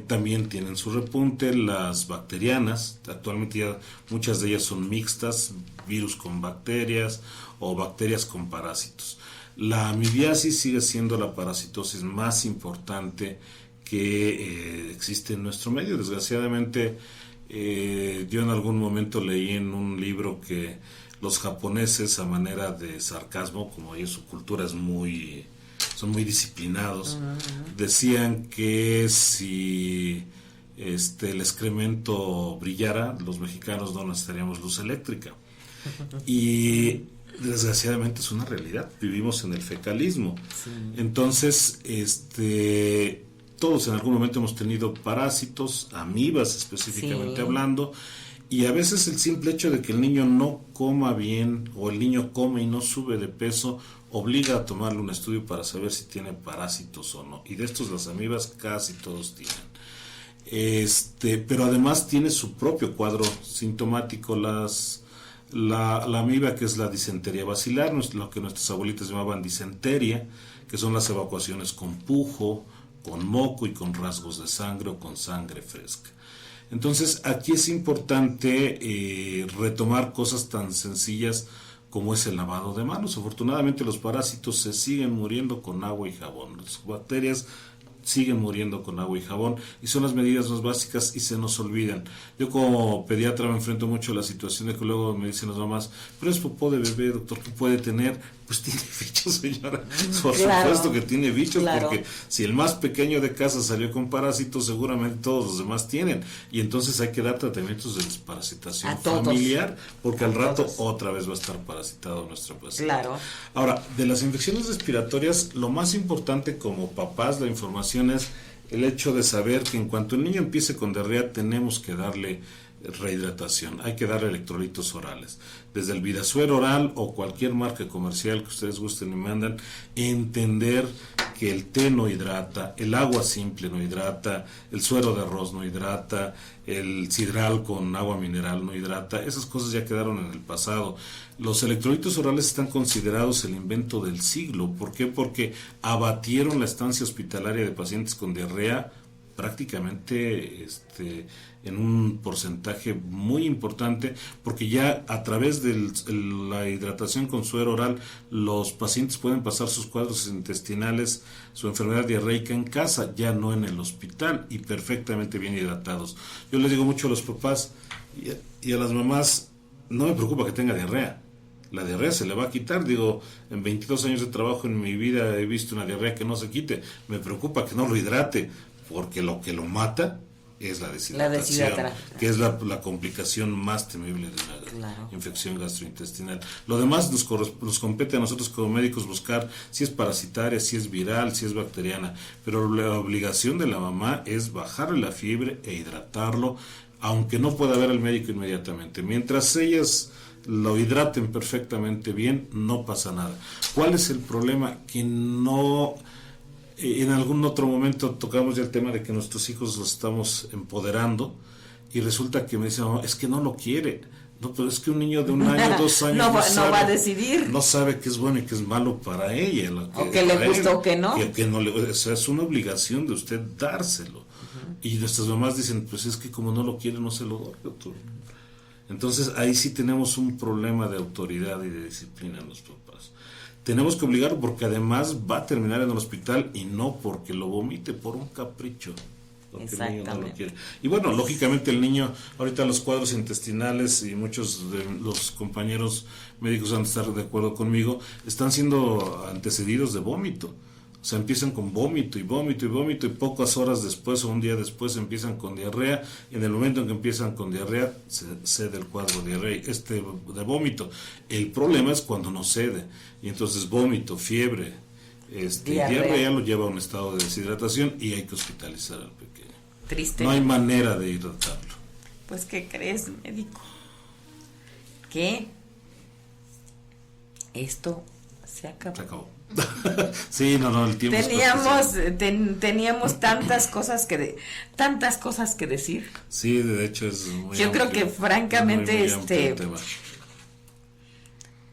también tienen su repunte las bacterianas. Actualmente ya muchas de ellas son mixtas, virus con bacterias o bacterias con parásitos. La amibiasis sigue siendo la parasitosis más importante que existe en nuestro medio. Desgraciadamente, yo en algún momento leí en un libro que los japoneses, a manera de sarcasmo, como ellos su cultura son muy disciplinados, uh-huh, decían que si el excremento brillara, los mexicanos no necesitaríamos luz eléctrica. Y desgraciadamente es una realidad, vivimos en el fecalismo. Sí. Entonces, todos en algún momento hemos tenido parásitos, amibas específicamente, sí, hablando, y a veces el simple hecho de que el niño no coma bien o el niño come y no sube de peso obliga a tomarle un estudio para saber si tiene parásitos o no, y de estos las amibas casi todos tienen. Pero además tiene su propio cuadro sintomático. La amiba, que es la disentería bacilar, lo que nuestras abuelitas llamaban disenteria, que son las evacuaciones con pujo, con moco y con rasgos de sangre o con sangre fresca. Entonces aquí es importante retomar cosas tan sencillas como es el lavado de manos. Afortunadamente los parásitos se siguen muriendo con agua y jabón. Las bacterias siguen muriendo con agua y jabón, y son las medidas más básicas y se nos olvidan. Yo como pediatra me enfrento mucho a la situación de que luego me dicen las mamás, pero es popó de bebé, doctor, ¿qué puede tener? Pues tiene bichos, señora. Por supuesto que tiene bichos, porque si el más pequeño de casa salió con parásitos, seguramente todos los demás tienen, y entonces hay que dar tratamientos de desparasitación familiar, porque al rato otra vez va a estar parasitado nuestra paciente. Claro. Ahora, de las infecciones respiratorias, lo más importante como papás, la información es el hecho de saber que en cuanto el niño empiece con diarrea, tenemos que darle rehidratación, hay que darle electrolitos orales, desde el Vidasuer oral o cualquier marca comercial que ustedes gusten y mandan, entender que el té no hidrata, el agua simple no hidrata, el suero de arroz no hidrata, el sidral con agua mineral no hidrata, esas cosas ya quedaron en el pasado. Los electrolitos orales están considerados el invento del siglo. ¿Por qué? Porque abatieron la estancia hospitalaria de pacientes con diarrea prácticamente en un porcentaje muy importante, porque ya a través de la hidratación con suero oral los pacientes pueden pasar sus cuadros intestinales, su enfermedad diarreica en casa, ya no en el hospital, y perfectamente bien hidratados. Yo les digo mucho a los papás y a las mamás, no me preocupa que tenga diarrea, la diarrea se le va a quitar. Digo, en 22 años de trabajo en mi vida he visto una diarrea que no se quite, me preocupa que no lo hidrate, porque lo que lo mata es la deshidratación, que es la complicación más temible de una infección gastrointestinal. Lo demás nos compete a nosotros como médicos buscar si es parasitaria, si es viral, si es bacteriana, pero la obligación de la mamá es bajarle la fiebre e hidratarlo, aunque no pueda ver al médico inmediatamente. Mientras ellas lo hidraten perfectamente bien, no pasa nada. ¿Cuál es el problema? Que no... En algún otro momento tocamos ya el tema de que nuestros hijos los estamos empoderando y resulta que me dicen, no, es que no lo quiere. No, pero es que un niño de 1 año, 2 años no va a decidir. No sabe qué es bueno y qué es malo para ella. O que le gustó o que no. Que no o sea, es una obligación de usted dárselo. Y nuestras mamás dicen, pues es que como no lo quiere, no se lo doy, doctor. Entonces ahí sí tenemos un problema de autoridad y de disciplina en los papás. Tenemos que obligarlo porque además va a terminar en el hospital y no porque lo vomite por un capricho. Porque el niño no lo quiere. Y bueno, lógicamente el niño, ahorita los cuadros intestinales y muchos de los compañeros médicos van a estar de acuerdo conmigo, están siendo antecedidos de vómito. O sea, empiezan con vómito y vómito y vómito y pocas horas después o un día después empiezan con diarrea, y en el momento en que empiezan con diarrea cede el cuadro de vómito. El problema es cuando no cede, y entonces vómito, fiebre, diarrea lo lleva a un estado de deshidratación y hay que hospitalizar al pequeño. Triste. No hay manera de hidratarlo. Pues, ¿qué crees, médico? Que esto se acabó. Se acabó. Sí, no, el tiempo teníamos tantas cosas que decir. Sí, de hecho es muy yo creo que francamente muy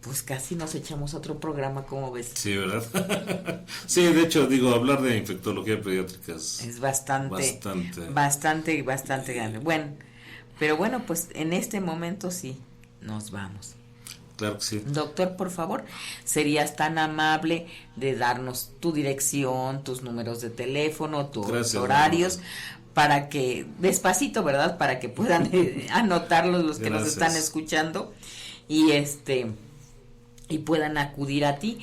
pues casi nos echamos otro programa, ¿cómo ves? Sí, ¿verdad? Sí, de hecho, hablar de infectología pediátrica es bastante grande. Bueno, pero bueno, pues en este momento sí nos vamos. Claro que sí. Doctor, por favor, serías tan amable de darnos tu dirección, tus números de teléfono, tus horarios, para que, despacito, ¿verdad? Para que puedan anotarlos los que nos están escuchando y y puedan acudir a ti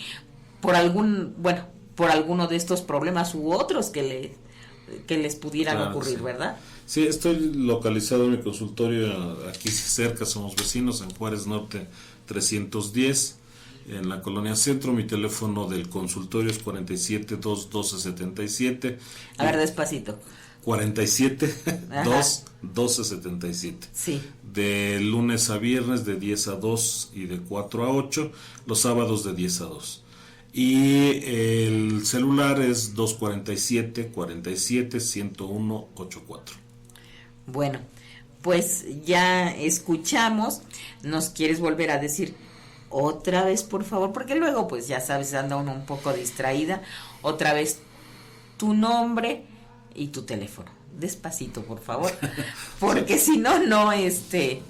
por alguno de estos problemas u otros que les pudieran ocurrir, ¿verdad? Sí, estoy localizado en mi consultorio aquí cerca, somos vecinos en Juárez Norte 310, en la Colonia Centro. Mi teléfono del consultorio es 47-2-12-77. A ver, despacito. 47-2-12-77. Sí. De lunes a viernes de 10 a 2 y de 4 a 8, los sábados de 10 a 2. Y el celular es 247-47-101-84. Bueno, pues ya escuchamos. ¿Nos quieres volver a decir otra vez, por favor? Porque luego, pues ya sabes, anda uno un poco distraída. Otra vez tu nombre y tu teléfono. Despacito, por favor. Porque si no, Sí,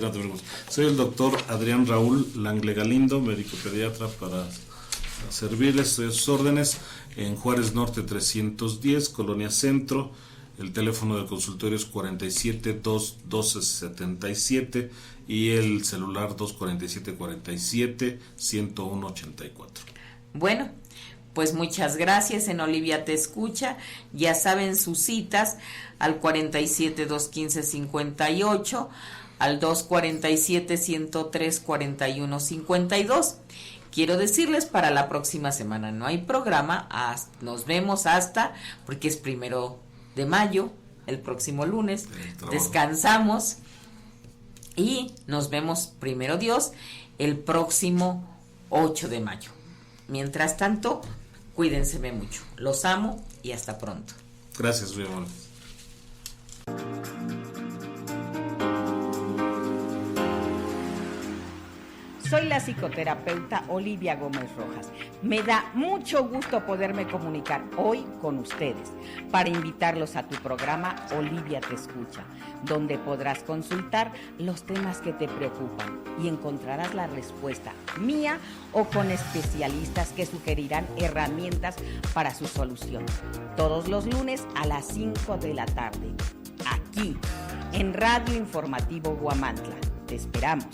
no te preocupes. Soy el doctor Adrián Raúl Langle Galindo, médico pediatra para servirles, estoy a sus órdenes en Juárez Norte 310, Colonia Centro. El teléfono del consultorio es 47-212-77 y el celular 247-47-101-84. Bueno, pues muchas gracias. En Olivia Te Escucha, ya saben sus citas al 47-215-58, al 247-103-41-52. Quiero decirles, para la próxima semana no hay programa, nos vemos hasta, porque es 1 de mayo, el próximo lunes, descansamos y nos vemos, primero Dios, el próximo 8 de mayo. Mientras tanto, cuídense mucho. Los amo y hasta pronto. Gracias, muy amable. Soy la psicoterapeuta Olivia Gómez Rojas. Me da mucho gusto poderme comunicar hoy con ustedes para invitarlos a tu programa Olivia Te Escucha, donde podrás consultar los temas que te preocupan y encontrarás la respuesta mía o con especialistas que sugerirán herramientas para su solución. Todos los lunes a las 5 de la tarde, aquí en Radio Informativo Huamantla. Te esperamos.